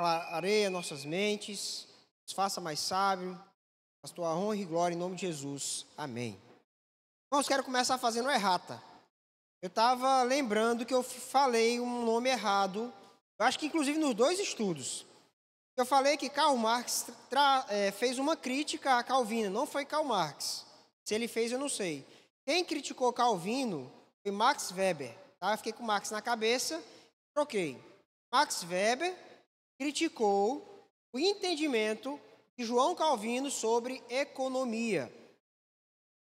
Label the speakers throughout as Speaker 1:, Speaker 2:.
Speaker 1: clareia nossas mentes, nos faça mais sábio, a tua honra e glória em nome de Jesus. Amém. Irmãos, quero começar fazendo errata. Eu estava lembrando que eu falei um nome errado, eu acho que inclusive nos dois estudos. Eu falei que Karl Marx fez uma crítica a Calvino, não foi Karl Marx. Se ele fez, eu não sei. Quem criticou Calvino foi Max Weber. Tá? Eu fiquei com Marx na cabeça, troquei. Max Weber criticou o entendimento de João Calvino sobre economia.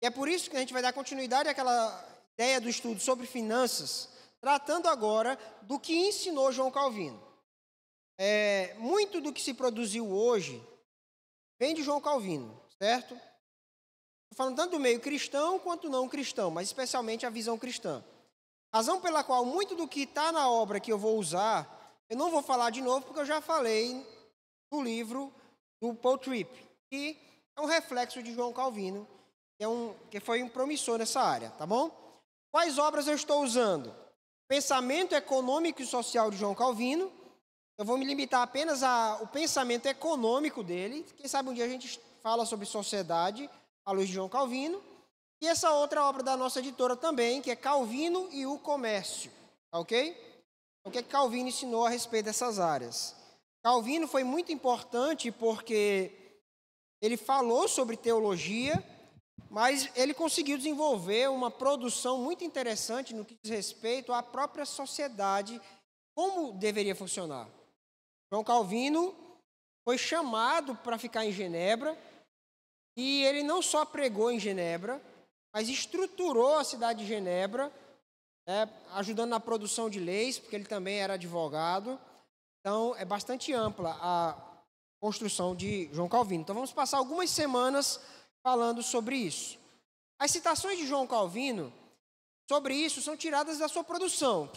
Speaker 1: E é por isso que a gente vai dar continuidade àquela ideia do estudo sobre finanças, tratando agora do que ensinou João Calvino. Muito do que se produziu hoje vem de João Calvino, certo? Estou falando tanto do meio cristão quanto não cristão, mas especialmente a visão cristã. Razão pela qual muito do que está na obra que eu vou usar, eu não vou falar de novo, porque eu já falei no livro do Paul Tripp, que é um reflexo de João Calvino, que foi um promissor nessa área, tá bom? Quais obras eu estou usando? Pensamento econômico e social de João Calvino. Eu vou me limitar apenas ao pensamento econômico dele. Quem sabe um dia a gente fala sobre sociedade à luz de João Calvino. E essa outra obra da nossa editora também, que é Calvino e o Comércio. Ok? O que Calvino ensinou a respeito dessas áreas? Calvino foi muito importante porque ele falou sobre teologia, mas ele conseguiu desenvolver uma produção muito interessante no que diz respeito à própria sociedade, como deveria funcionar. João Calvino foi chamado para ficar em Genebra, e ele não só pregou em Genebra, mas estruturou a cidade de Genebra, ajudando na produção de leis, porque ele também era advogado. Então, é bastante ampla a construção de João Calvino. Então, vamos passar algumas semanas falando sobre isso. As citações de João Calvino sobre isso são tiradas da sua produção,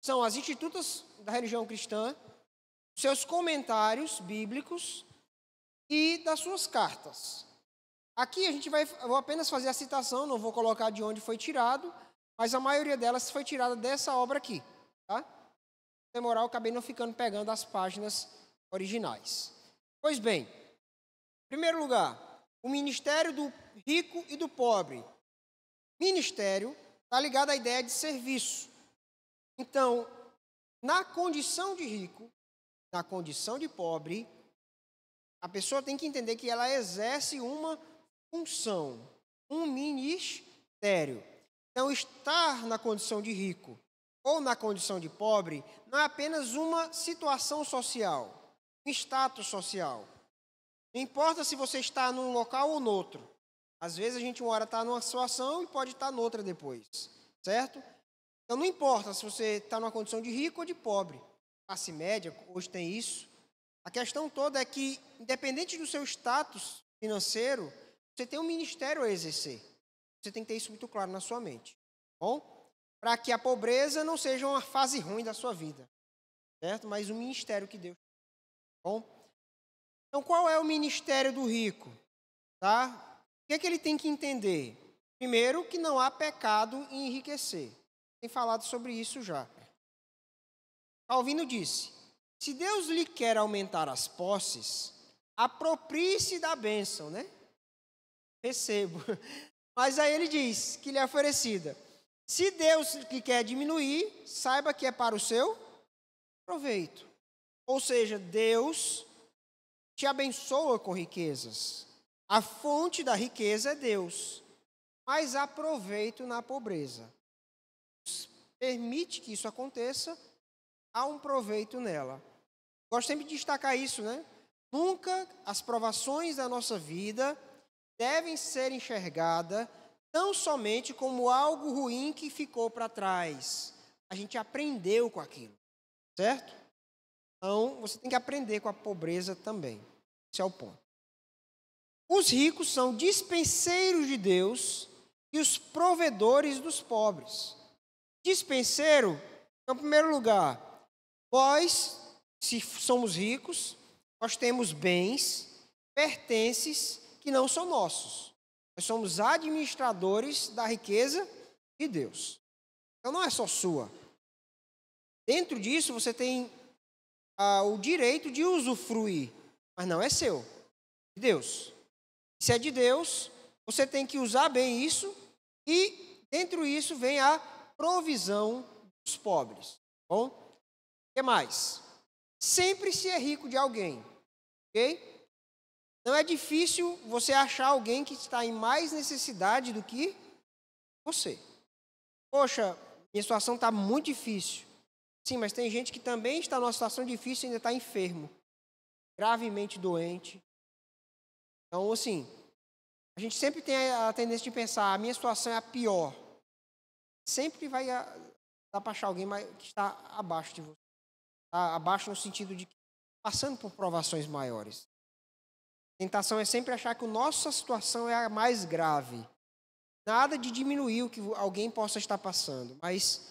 Speaker 1: são as Institutas da Religião Cristã, seus comentários bíblicos e das suas cartas. Aqui eu vou apenas fazer a citação, não vou colocar de onde foi tirado, mas a maioria delas foi tirada dessa obra aqui, tá? Na moral, eu acabei não ficando pegando as páginas originais. Pois bem, em primeiro lugar, o ministério do rico e do pobre. Ministério está ligado à ideia de serviço. Então, na condição de rico, na condição de pobre, a pessoa tem que entender que ela exerce uma função, um ministério. Então, estar na condição de rico ou na condição de pobre não é apenas uma situação social, um status social. Não importa se você está num local ou noutro. Às vezes a gente uma hora está numa situação e pode estar noutra depois, certo? Então não importa se você está numa condição de rico ou de pobre. Classe média, hoje tem isso. A questão toda é que, independente do seu status financeiro, você tem um ministério a exercer. Você tem que ter isso muito claro na sua mente. Bom? Para que a pobreza não seja uma fase ruim da sua vida. Certo? Mas um ministério que Deus tem. Bom? Então, qual é o ministério do rico? Tá? O que ele tem que entender? Primeiro, que não há pecado em enriquecer. Tem falado sobre isso já. Calvino disse: se Deus lhe quer aumentar as posses, aproprie-se da bênção, né? Recebo. Mas aí ele diz que lhe é oferecida. Se Deus lhe quer diminuir, saiba que é para o seu proveito. Ou seja, Deus te abençoa com riquezas. A fonte da riqueza é Deus, mas há proveito na pobreza. Permite que isso aconteça, há um proveito nela. Gosto sempre de destacar isso, né? Nunca as provações da nossa vida devem ser enxergadas tão somente como algo ruim que ficou para trás. A gente aprendeu com aquilo, certo? Então, você tem que aprender com a pobreza também. Esse é o ponto. Os ricos são dispenseiros de Deus e os provedores dos pobres. Dispenseiro, em primeiro lugar, nós, se somos ricos, nós temos bens, pertences que não são nossos. Nós somos administradores da riqueza de Deus. Então não é só sua. Dentro disso você tem o direito de usufruir, mas não é seu, de Deus. Se é de Deus, você tem que usar bem isso e dentro disso vem a provisão dos pobres. Tá bom? O que mais? Sempre se é rico de alguém, ok? Não é difícil você achar alguém que está em mais necessidade do que você. Poxa, minha situação está muito difícil. Sim, mas tem gente que também está numa situação difícil e ainda está enfermo, gravemente doente. Então, assim, a gente sempre tem a tendência de pensar, a minha situação é a pior. Sempre vai dar para achar alguém que está abaixo de você. Está abaixo no sentido de passando por provações maiores. A tentação é sempre achar que a nossa situação é a mais grave. Nada de diminuir o que alguém possa estar passando, mas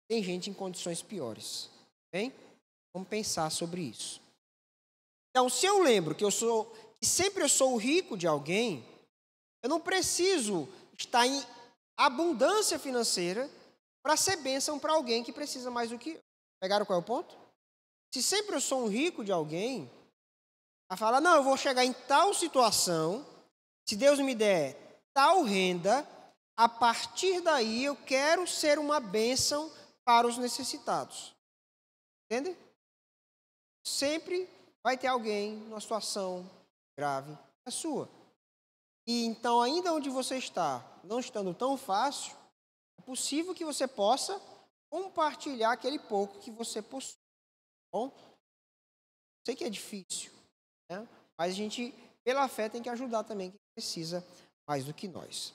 Speaker 1: tem gente em condições piores. Bem? Vamos pensar sobre isso. Então, se eu lembro que sempre eu sou o rico de alguém, eu não preciso estar em abundância financeira para ser bênção para alguém que precisa mais do que eu. Pegaram qual é o ponto? Se sempre eu sou um rico de alguém, a falar, não, eu vou chegar em tal situação, se Deus me der tal renda, a partir daí eu quero ser uma bênção para os necessitados. Entende? Sempre vai ter alguém numa situação grave, a sua. E então, ainda onde você está, não estando tão fácil, é possível que você possa compartilhar aquele pouco que você possui. Bom? Sei que é difícil, né? Mas a gente, pela fé, tem que ajudar também quem precisa mais do que nós.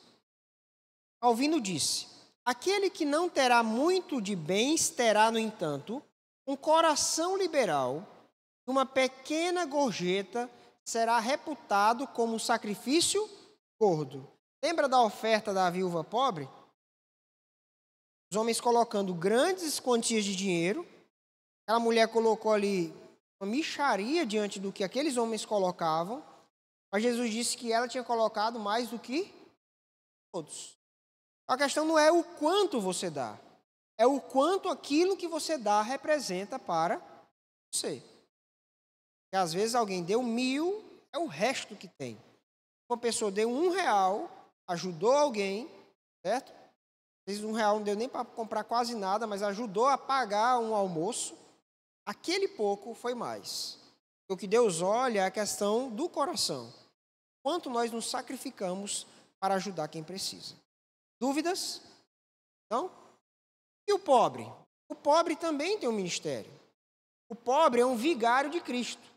Speaker 1: Calvino disse, aquele que não terá muito de bens terá, no entanto, um coração liberal, e uma pequena gorjeta será reputado como um sacrifício gordo. Lembra da oferta da viúva pobre? Os homens colocando grandes quantias de dinheiro, aquela mulher colocou ali uma mixaria diante do que aqueles homens colocavam, mas Jesus disse que ela tinha colocado mais do que todos. A questão não é o quanto você dá, é o quanto aquilo que você dá representa para você. E às vezes alguém deu 1.000, é o resto que tem. Uma pessoa deu R$1, ajudou alguém, certo? Às vezes R$1 não deu nem para comprar quase nada, mas ajudou a pagar um almoço. Aquele pouco foi mais. O que Deus olha é a questão do coração. Quanto nós nos sacrificamos para ajudar quem precisa. Dúvidas? Não? E o pobre? O pobre também tem um ministério. O pobre é um vigário de Cristo.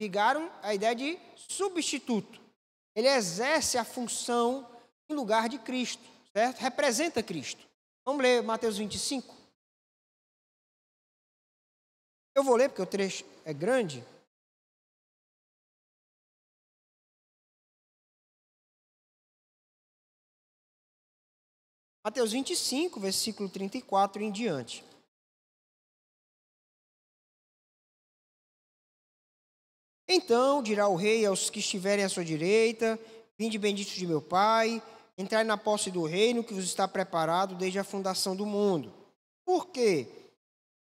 Speaker 1: Vigário, a ideia de substituto. Ele exerce a função em lugar de Cristo, certo? Representa Cristo. Vamos ler Mateus 25? Eu vou ler porque o trecho é grande. Mateus 25, versículo 34 em diante. Então dirá o rei aos que estiverem à sua direita, vinde benditos de meu Pai, entrai na posse do reino que vos está preparado desde a fundação do mundo. Por quê?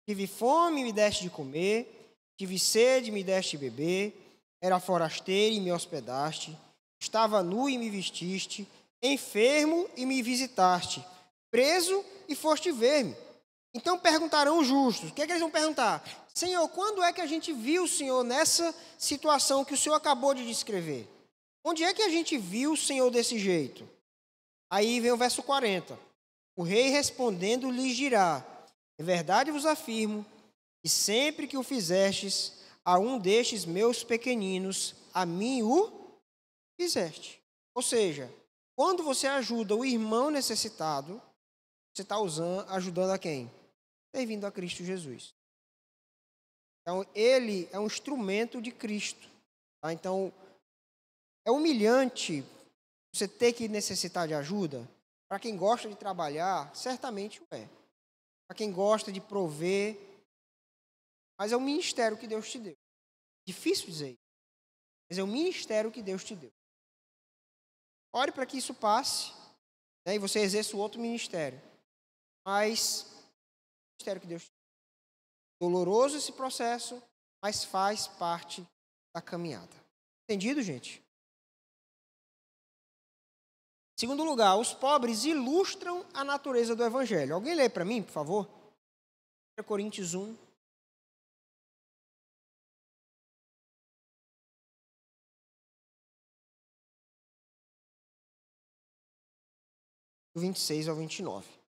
Speaker 1: Tive fome e me deste de comer, tive sede e me deste de beber, era forasteiro e me hospedaste, estava nu e me vestiste, enfermo e me visitaste, preso e foste ver-me. Então perguntarão os justos, o que é que eles vão perguntar? Senhor, quando é que a gente viu o Senhor nessa situação que o Senhor acabou de descrever? Onde é que a gente viu o Senhor desse jeito? Aí vem o verso 40. O rei respondendo lhes dirá, em verdade vos afirmo, que sempre que o fizestes a um destes meus pequeninos, a mim o fizeste. Ou seja, quando você ajuda o irmão necessitado, você está ajudando a quem? Servindo a Cristo Jesus. Então, ele é um instrumento de Cristo. Tá? Então, é humilhante você ter que necessitar de ajuda. Para quem gosta de trabalhar, certamente o é. Para quem gosta de prover, mas é o ministério que Deus te deu. Difícil dizer isso, mas é o ministério que Deus te deu. Ore para que isso passe, né, e você exerça o outro ministério. Mas, o ministério que Deus te deu. Doloroso esse processo, mas faz parte da caminhada. Entendido, gente? Segundo lugar, os pobres ilustram a natureza do Evangelho. Alguém lê para mim, por favor? 1 Coríntios 1. Do 26 ao 29.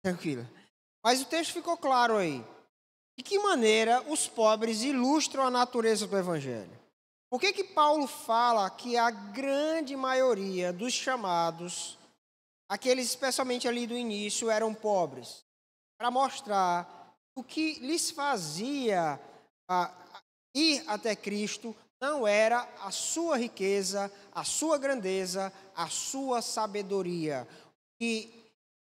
Speaker 1: Tranquilo. Mas o texto ficou claro aí. De que maneira os pobres ilustram a natureza do Evangelho? Por que Paulo fala que a grande maioria dos chamados, aqueles especialmente ali do início, eram pobres? Para mostrar o que lhes fazia ir até Cristo não era a sua riqueza, a sua grandeza, a sua sabedoria. O que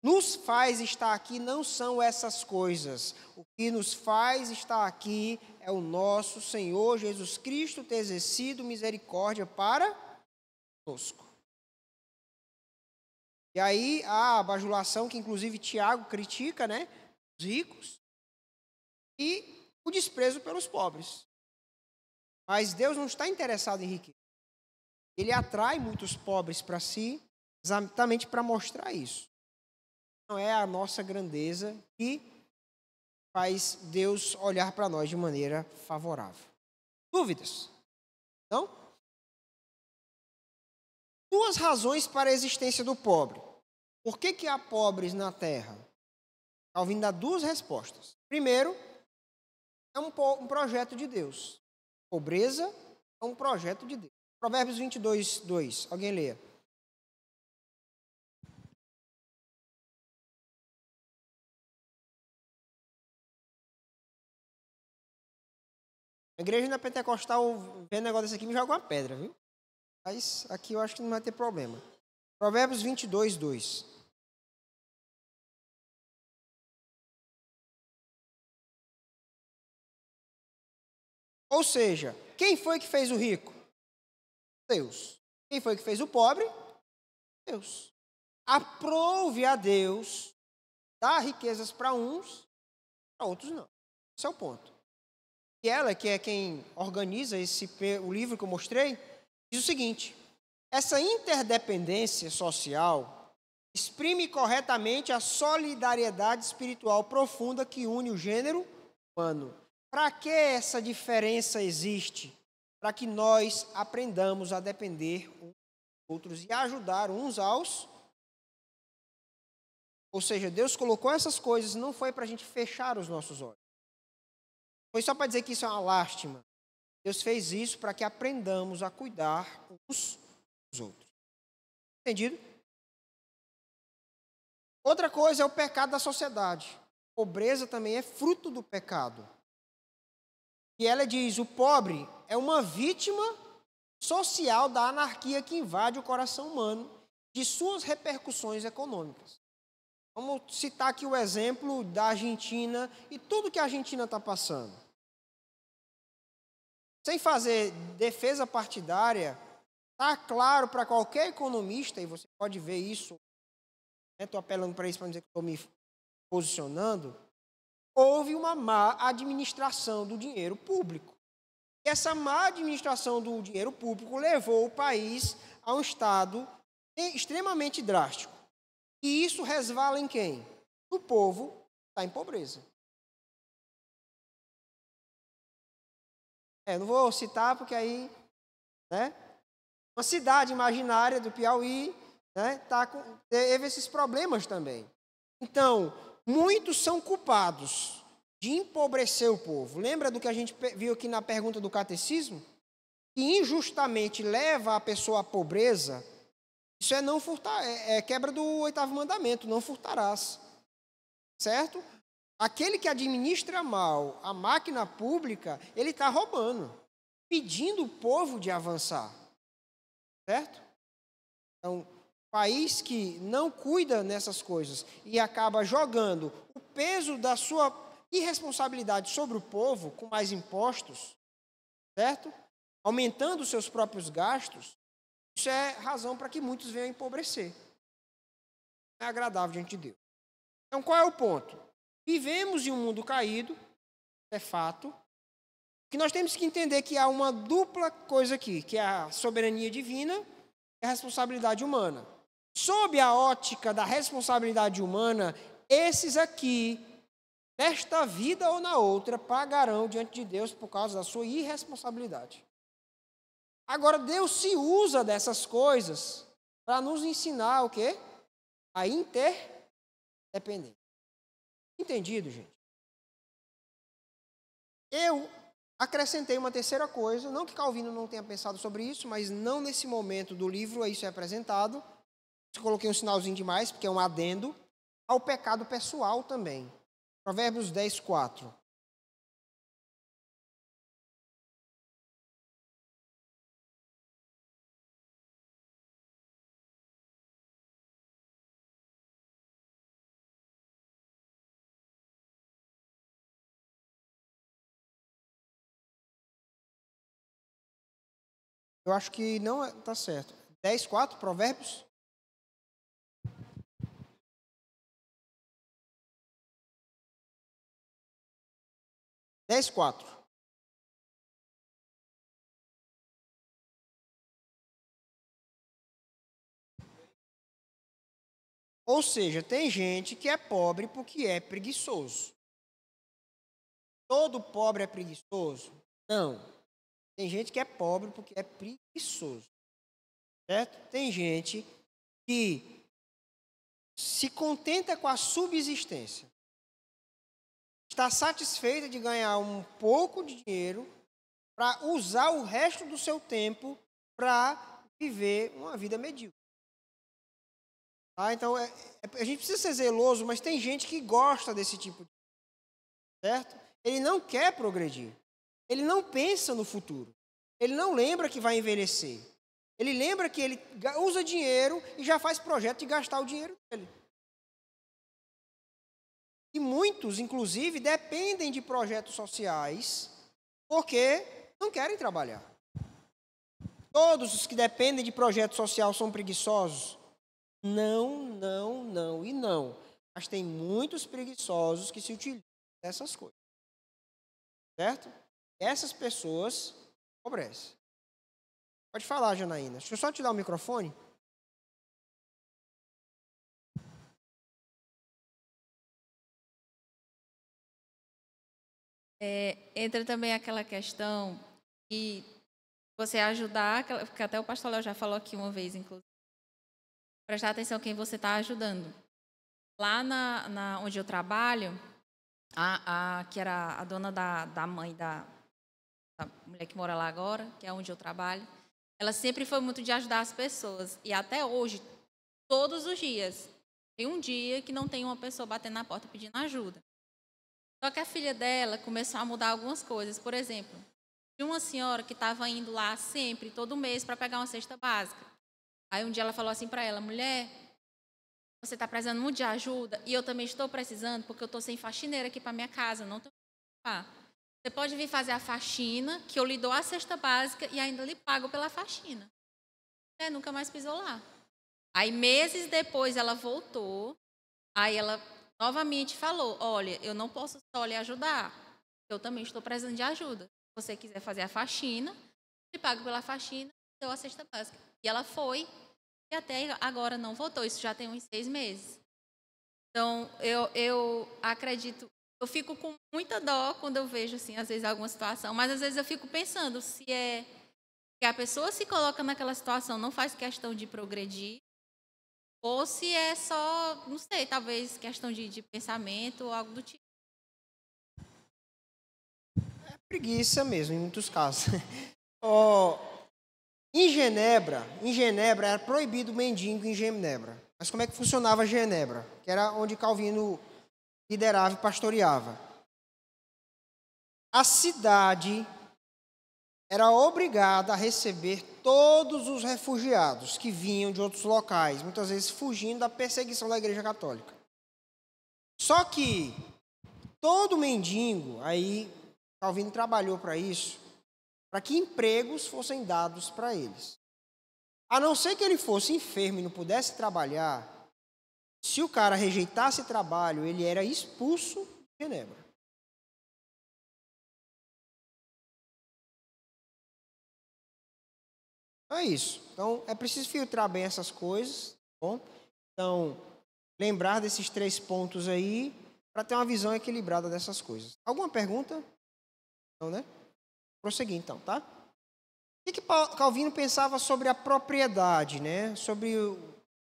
Speaker 1: nos faz estar aqui não são essas coisas. O que nos faz estar aqui é o nosso Senhor Jesus Cristo ter exercido misericórdia para conosco. E aí a bajulação que inclusive Tiago critica, né? Os ricos. E o desprezo pelos pobres. Mas Deus não está interessado em riqueza. Ele atrai muitos pobres para si, exatamente para mostrar isso. Não é a nossa grandeza que faz Deus olhar para nós de maneira favorável. Dúvidas? Não? Duas razões para a existência do pobre. Por que há pobres na terra? Calvino dá duas respostas. Primeiro, é um projeto de Deus. Pobreza é um projeto de Deus. Provérbios 22, 2. Alguém leia. A igreja na Pentecostal, vendo negócio desse aqui, me joga uma pedra, viu? Mas aqui eu acho que não vai ter problema. Provérbios 22, 2. Ou seja, quem foi que fez o rico? Deus. Quem foi que fez o pobre? Deus. Aprove a Deus dar riquezas para uns, para outros não. Esse é o ponto. E ela, que é quem organiza o livro que eu mostrei, diz o seguinte: essa interdependência social exprime corretamente a solidariedade espiritual profunda que une o gênero humano. Para que essa diferença existe? Para que nós aprendamos a depender uns dos outros e ajudar uns aos. Ou seja, Deus colocou essas coisas, não foi para a gente fechar os nossos olhos. Foi só para dizer que isso é uma lástima. Deus fez isso para que aprendamos a cuidar uns dos outros. Entendido? Outra coisa é o pecado da sociedade. A pobreza também é fruto do pecado. E ela diz, o pobre é uma vítima social da anarquia que invade o coração humano, de suas repercussões econômicas. Vamos citar aqui o exemplo da Argentina e tudo que a Argentina está passando. Sem fazer defesa partidária, está claro para qualquer economista, e você pode ver isso, estou apelando para isso para não dizer que estou me posicionando, houve uma má administração do dinheiro público. E essa má administração do dinheiro público levou o país a um estado extremamente drástico. E isso resvala em quem? O povo está em pobreza. Não vou citar porque aí, né? Uma cidade imaginária do Piauí, né, teve esses problemas também. Então, muitos são culpados de empobrecer o povo. Lembra do que a gente viu aqui na pergunta do catecismo? Que injustamente leva a pessoa à pobreza. Isso é não furtar, é quebra do 8º mandamento, não furtarás. Certo? Aquele que administra mal a máquina pública, ele está roubando, pedindo o povo de avançar. Certo? Então, país que não cuida nessas coisas e acaba jogando o peso da sua irresponsabilidade sobre o povo com mais impostos, certo? Aumentando os seus próprios gastos, isso é razão para que muitos venham a empobrecer. Não é agradável diante de Deus. Então, qual é o ponto? Vivemos em um mundo caído, é fato, que nós temos que entender que há uma dupla coisa aqui, que é a soberania divina e a responsabilidade humana. Sob a ótica da responsabilidade humana, esses aqui, nesta vida ou na outra, pagarão diante de Deus por causa da sua irresponsabilidade. Agora, Deus se usa dessas coisas para nos ensinar o quê? A interdependência. Entendido, gente? Eu acrescentei uma terceira coisa, não que Calvino não tenha pensado sobre isso, mas não nesse momento do livro isso é apresentado. Eu coloquei um sinalzinho demais, porque é um adendo ao pecado pessoal também. Provérbios 10, 4. Eu acho que não está certo. 10, 4, Provérbios? Dez, 4. Ou seja, tem gente que é pobre porque é preguiçoso. Todo pobre é preguiçoso? Não. Tem gente que é pobre porque é preguiçoso. Certo? Tem gente que se contenta com a subsistência. Está satisfeita de ganhar um pouco de dinheiro para usar o resto do seu tempo para viver uma vida medíocre. Tá? Então, a gente precisa ser zeloso, mas tem gente que gosta desse tipo de coisa, certo? Ele não quer progredir. Ele não pensa no futuro. Ele não lembra que vai envelhecer. Ele lembra que ele usa dinheiro e já faz projeto de gastar o dinheiro dele. E muitos, inclusive, dependem de projetos sociais porque não querem trabalhar. Todos os que dependem de projeto social são preguiçosos? Não, não, não e não. Mas tem muitos preguiçosos que se utilizam dessas coisas. Certo? Essas pessoas empobrecem. Pode falar, Janaína. Deixa eu só te dar o microfone.
Speaker 2: Entra também aquela questão que você ajudar, que até o pastor Léo já falou aqui uma vez, inclusive, prestar atenção quem você está ajudando. Lá onde eu trabalho, que era a dona da mãe da mulher que mora lá agora, que é onde eu trabalho, ela sempre foi muito de ajudar as pessoas. E até hoje, todos os dias, tem um dia que não tem uma pessoa batendo na porta pedindo ajuda. Só que a filha dela começou a mudar algumas coisas. Por exemplo, tinha uma senhora que estava indo lá sempre, todo mês, para pegar uma cesta básica. Aí um dia ela falou assim para ela: mulher, você está precisando muito de ajuda e eu também estou precisando porque eu estou sem faxineira aqui para minha casa, não estou. Você pode vir fazer a faxina, que eu lhe dou a cesta básica e ainda lhe pago pela faxina. Nunca mais pisou lá. Aí meses depois ela voltou, aí ela novamente falou: olha, eu não posso só lhe ajudar, eu também estou precisando de ajuda. Se você quiser fazer a faxina, lhe pago pela faxina, deu a cesta básica. E ela foi, e até agora não voltou, isso já tem uns 6 meses. Então, eu acredito eu fico com muita dó quando eu vejo, assim, às vezes, alguma situação, mas às vezes eu fico pensando se é que a pessoa se coloca naquela situação, não faz questão de progredir, ou se é só, não sei, talvez questão de pensamento ou algo do tipo.
Speaker 1: Preguiça mesmo, em muitos casos. Ó, em Genebra era proibido o mendigo em Genebra. Mas como é que funcionava Genebra? Que era onde Calvino liderava e pastoreava. A cidade era obrigada a receber todos os refugiados que vinham de outros locais, muitas vezes fugindo da perseguição da Igreja Católica. Só que todo mendigo, aí Calvino trabalhou para isso, para que empregos fossem dados para eles. A não ser que ele fosse enfermo e não pudesse trabalhar, se o cara rejeitasse trabalho, ele era expulso de Genebra. É isso. Então, é preciso filtrar bem essas coisas, tá bom? Então, lembrar desses 3 pontos aí, para ter uma visão equilibrada dessas coisas. Alguma pergunta? Não, né? Prosseguir, então, tá? O que Calvino pensava sobre a propriedade, né? Sobre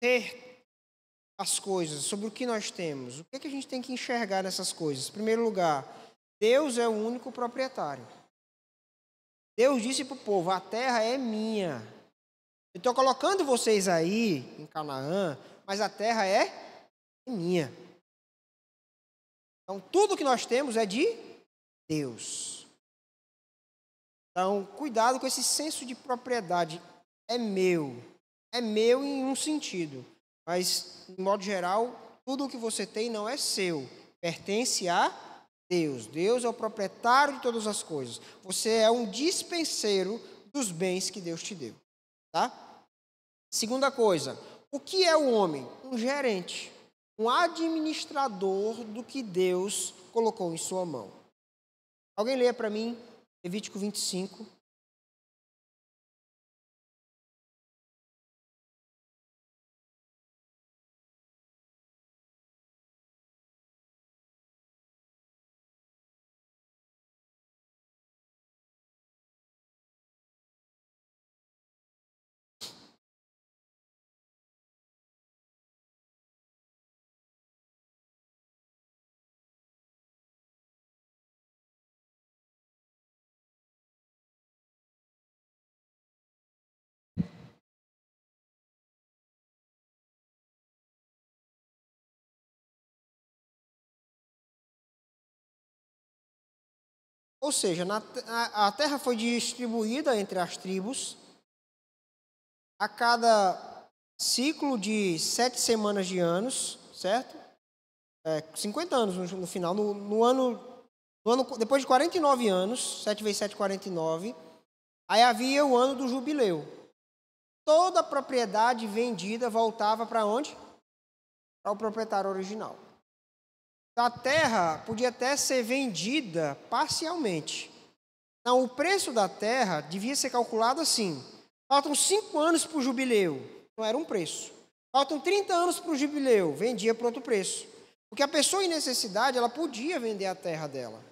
Speaker 1: ter as coisas, sobre o que nós temos. O que a gente tem que enxergar nessas coisas? Em primeiro lugar, Deus é o único proprietário. Deus disse para o povo, a terra é minha. Eu estou colocando vocês aí, em Canaã, mas a terra é minha. Então, tudo que nós temos é de Deus. Então, cuidado com esse senso de propriedade. É meu em um sentido, mas, de modo geral, tudo o que você tem não é seu, pertence a Deus. Deus é o proprietário de todas as coisas. Você é um dispenseiro dos bens que Deus te deu, tá? Segunda coisa, o que é o homem? Um gerente, um administrador do que Deus colocou em sua mão. Alguém leia para mim Levítico 25. Ou seja, a terra foi distribuída entre as tribos. A cada ciclo de 7 semanas de anos, certo? 50 anos no final. No ano, depois de 49 anos, 7 vezes 7, 49, aí havia o ano do jubileu. Toda a propriedade vendida voltava para onde? Para o proprietário original. A terra podia até ser vendida parcialmente. Então, o preço da terra devia ser calculado assim. Faltam 5 anos para o jubileu, não era um preço. Faltam 30 anos para o jubileu, vendia por outro preço. Porque a pessoa em necessidade, ela podia vender a terra dela.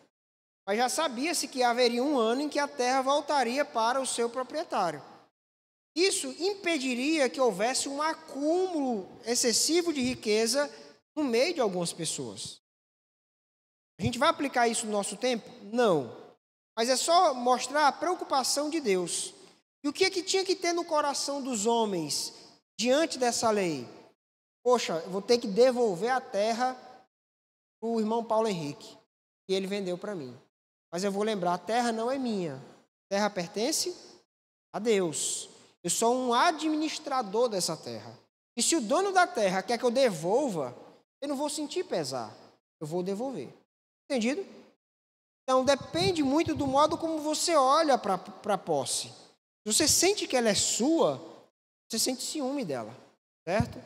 Speaker 1: Mas já sabia-se que haveria um ano em que a terra voltaria para o seu proprietário. Isso impediria que houvesse um acúmulo excessivo de riqueza no meio de algumas pessoas. A gente vai aplicar isso no nosso tempo? Não. Mas é só mostrar a preocupação de Deus. E o que é que tinha que ter no coração dos homens diante dessa lei? Poxa, eu vou ter que devolver a terra para o irmão Paulo Henrique, que ele vendeu para mim. Mas eu vou lembrar, a terra não é minha. A terra pertence a Deus. Eu sou um administrador dessa terra. E se o dono da terra quer que eu devolva, eu não vou sentir pesar. Eu vou devolver. Entendido? Então, depende muito do modo como você olha para a posse. Se você sente que ela é sua, você sente ciúme dela, certo?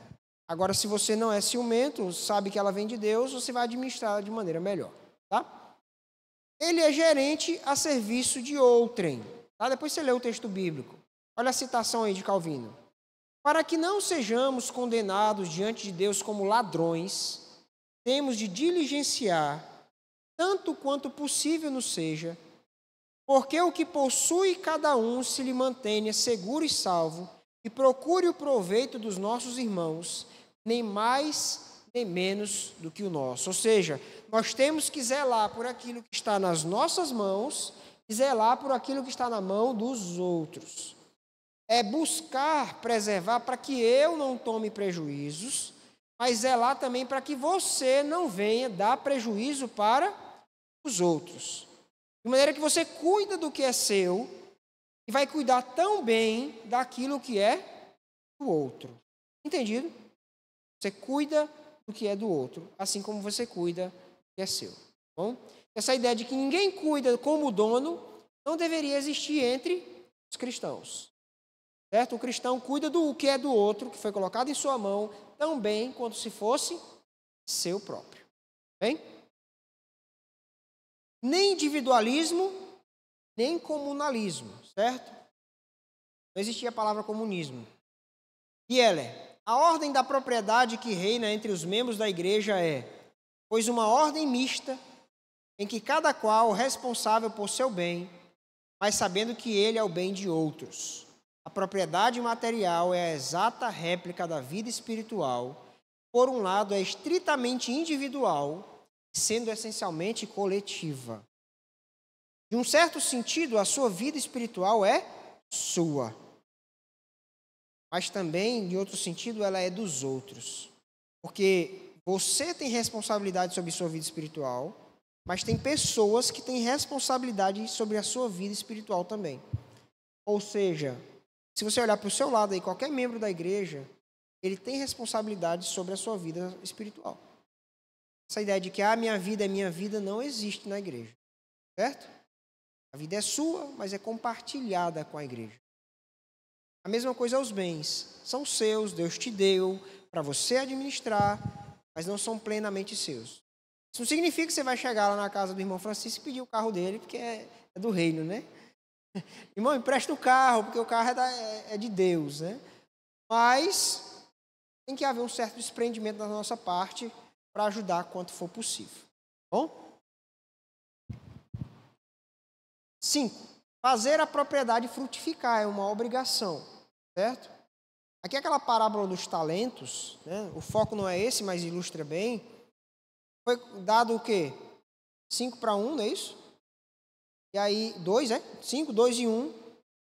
Speaker 1: Agora, se você não é ciumento, sabe que ela vem de Deus, você vai administrar de maneira melhor, tá? Ele é gerente a serviço de outrem, tá? Depois você lê o texto bíblico. Olha a citação aí de Calvino. Para que não sejamos condenados diante de Deus como ladrões, temos de diligenciar tanto quanto possível nos seja, porque o que possui cada um se lhe mantenha seguro e salvo, e procure o proveito dos nossos irmãos, nem mais nem menos do que o nosso. Ou seja, nós temos que zelar por aquilo que está nas nossas mãos e zelar por aquilo que está na mão dos outros. É buscar preservar para que eu não tome prejuízos, mas zelar também para que você não venha dar prejuízo para os outros. De maneira que você cuida do que é seu e vai cuidar tão bem daquilo que é do outro. Entendido? Você cuida do que é do outro, assim como você cuida do que é seu. Bom? Essa ideia de que ninguém cuida como dono não deveria existir entre os cristãos. Certo? O cristão cuida do que é do outro, que foi colocado em sua mão, tão bem quanto se fosse seu próprio. Bem? Nem individualismo, nem comunalismo, certo? Não existia a palavra comunismo. E ela é: a ordem da propriedade que reina entre os membros da igreja é, pois, uma ordem mista, em que cada qual é responsável por seu bem, mas sabendo que ele é o bem de outros. A propriedade material é a exata réplica da vida espiritual. Por um lado, é estritamente individual, sendo essencialmente coletiva. De um certo sentido, a sua vida espiritual é sua. Mas também, de outro sentido, ela é dos outros. Porque você tem responsabilidade sobre sua vida espiritual, mas tem pessoas que têm responsabilidade sobre a sua vida espiritual também. Ou seja, se você olhar para o seu lado aí, qualquer membro da igreja, ele tem responsabilidade sobre a sua vida espiritual. Essa ideia de que a minha vida é minha vida não existe na igreja. Certo? A vida é sua, mas é compartilhada com a igreja. A mesma coisa aos bens. São seus, Deus te deu para você administrar, mas não são plenamente seus. Isso não significa que você vai chegar lá na casa do irmão Francisco e pedir o carro dele, porque é do reino, né? Irmão, empresta o carro, porque o carro é de Deus, né? Mas tem que haver um certo desprendimento da nossa parte para ajudar quanto for possível. Bom? 5. Fazer a propriedade frutificar é uma obrigação, certo? Aqui é aquela parábola dos talentos, né? O foco não é esse, mas ilustra bem. Foi dado o quê? 5 para 1, não é isso? E aí, 2, 5, 2 e 1.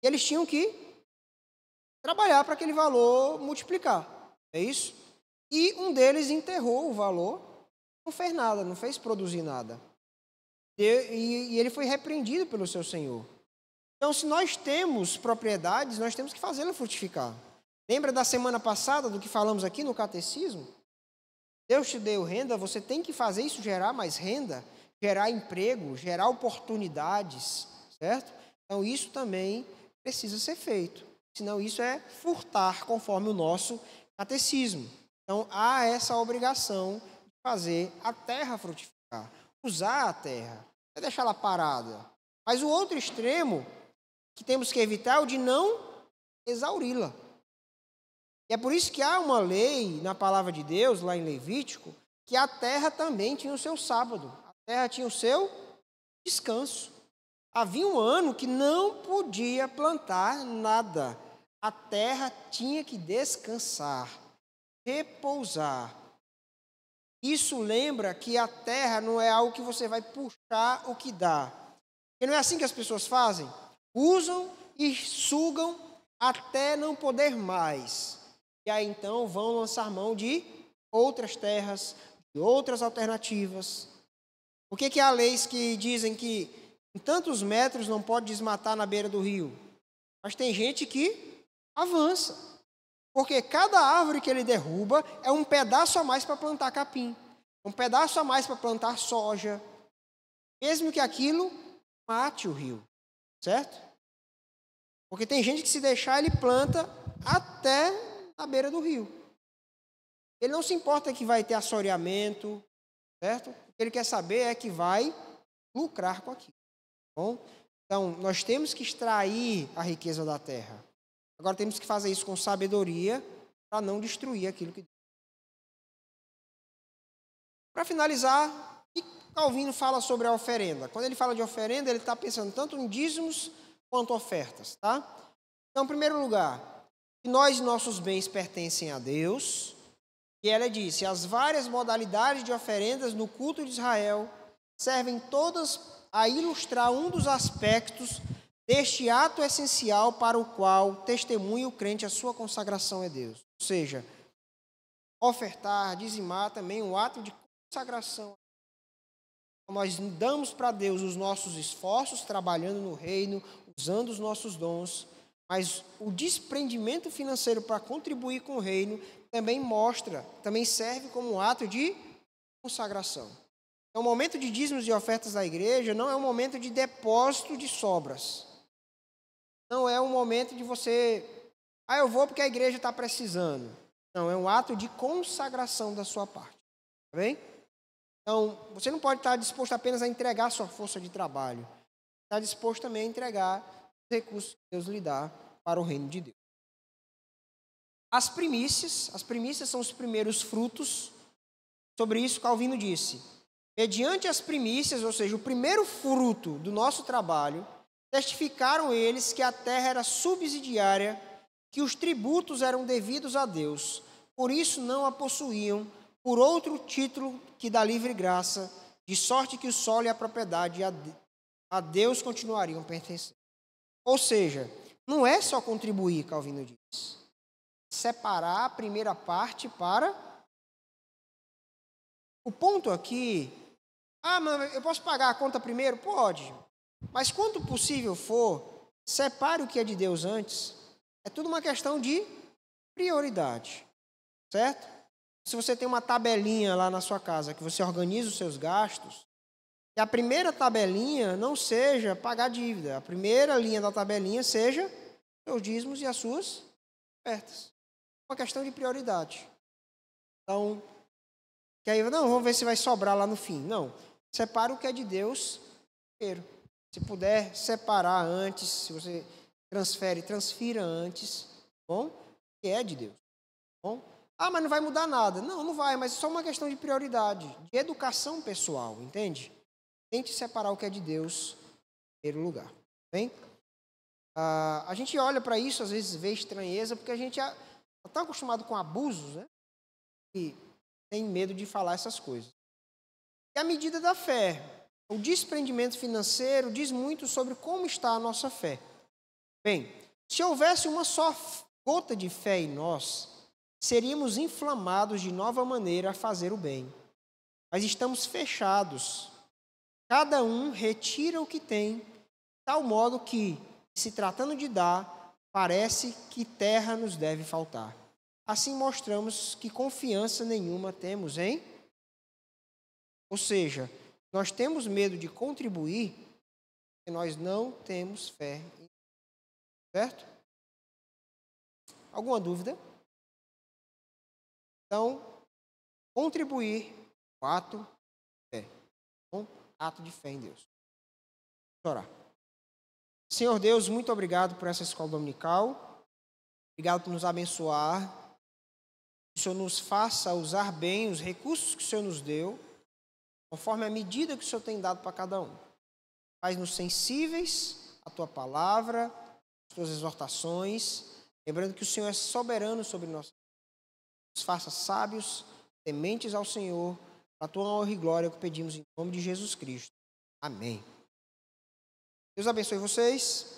Speaker 1: E eles tinham que trabalhar para aquele valor multiplicar, é isso? E um deles enterrou o valor, não fez nada, não fez produzir nada. E ele foi repreendido pelo seu senhor. Então, se nós temos propriedades, nós temos que fazê-la frutificar. Lembra da semana passada, do que falamos aqui no catecismo? Deus te deu renda, você tem que fazer isso gerar mais renda, gerar emprego, gerar oportunidades, certo? Então, isso também precisa ser feito. Senão, isso é furtar, conforme o nosso catecismo. Então, há essa obrigação de fazer a terra frutificar, usar a terra, não é deixá-la parada. Mas o outro extremo que temos que evitar é o de não exauri-la. E é por isso que há uma lei na palavra de Deus, lá em Levítico, que a terra também tinha o seu sábado. A terra tinha o seu descanso. Havia um ano que não podia plantar nada. A terra tinha que descansar, repousar. Isso lembra que a terra não é algo que você vai puxar o que dá. E não é assim que as pessoas fazem? Usam e sugam até não poder mais. E aí então vão lançar mão de outras terras, de outras alternativas. Por que há leis que dizem que em tantos metros não pode desmatar na beira do rio? Mas tem gente que avança. Porque cada árvore que ele derruba é um pedaço a mais para plantar capim. Um pedaço a mais para plantar soja. Mesmo que aquilo mate o rio. Certo? Porque tem gente que se deixar, ele planta até na beira do rio. Ele não se importa que vai ter assoreamento, certo? O que ele quer saber é que vai lucrar com aquilo. Bom? Então, nós temos que extrair a riqueza da terra. Agora temos que fazer isso com sabedoria para não destruir aquilo que... Para finalizar, Calvino fala sobre a oferenda? Quando ele fala de oferenda, ele está pensando tanto em dízimos quanto ofertas, tá? Então, em primeiro lugar, que nós e nossos bens pertencem a Deus. E ela disse: as várias modalidades de oferendas no culto de Israel servem todas a ilustrar um dos aspectos deste ato essencial para o qual testemunha o crente a sua consagração a Deus. Ou seja, ofertar, dizimar também é um ato de consagração. Nós damos para Deus os nossos esforços, trabalhando no reino, usando os nossos dons, mas o desprendimento financeiro para contribuir com o reino também serve como um ato de consagração. Então, o momento de dízimos e ofertas da igreja não é um momento de depósito de sobras. Não é um momento de você, eu vou porque a igreja está precisando. Não, é um ato de consagração da sua parte. Tá bem? Então, você não pode estar disposto apenas a entregar a sua força de trabalho. Está disposto também a entregar os recursos que Deus lhe dá para o reino de Deus. As primícias são os primeiros frutos. Sobre isso, Calvino disse: mediante as primícias, ou seja, o primeiro fruto do nosso trabalho, testificaram eles que a terra era subsidiária, que os tributos eram devidos a Deus, por isso não a possuíam por outro título que da livre graça, de sorte que o solo e a propriedade a Deus continuariam pertencendo. Ou seja, não é só contribuir, Calvino diz. Separar a primeira parte para... O ponto aqui... mas eu posso pagar a conta primeiro? Pode. Mas quanto possível for, separe o que é de Deus antes. É tudo uma questão de prioridade. Certo? Se você tem uma tabelinha lá na sua casa que você organiza os seus gastos, que a primeira tabelinha não seja pagar dívida. A primeira linha da tabelinha seja seus dízimos e as suas ofertas. Uma questão de prioridade. Então, que aí, vamos ver se vai sobrar lá no fim. Não, separa o que é de Deus primeiro. Se puder separar antes, se você transfira antes, bom? Que é de Deus, bom? Mas não vai mudar nada. Não, não vai, mas é só uma questão de prioridade, de educação pessoal, entende? Tente separar o que é de Deus em primeiro lugar, bem? A gente olha para isso, às vezes vê estranheza, porque a gente está tão acostumado com abusos, né? E tem medo de falar essas coisas. E a medida da fé, o desprendimento financeiro diz muito sobre como está a nossa fé. Bem, se houvesse uma só gota de fé em nós, seríamos inflamados de nova maneira a fazer o bem. Mas estamos fechados. Cada um retira o que tem, de tal modo que, se tratando de dar, parece que terra nos deve faltar. Assim mostramos que confiança nenhuma temos em... Ou seja, nós temos medo de contribuir porque nós não temos fé. Certo? Alguma dúvida? Então, contribuir com ato de fé. Com ato de fé em Deus. Vamos orar. Senhor Deus, muito obrigado por essa escola dominical. Obrigado por nos abençoar. Que o Senhor nos faça usar bem os recursos que o Senhor nos deu, conforme a medida que o Senhor tem dado para cada um. Faz-nos sensíveis à Tua palavra, às Tuas exortações, lembrando que o Senhor é soberano sobre nós. Nos faça sábios, tementes ao Senhor, para a Tua honra e glória que pedimos em nome de Jesus Cristo. Amém. Deus abençoe vocês.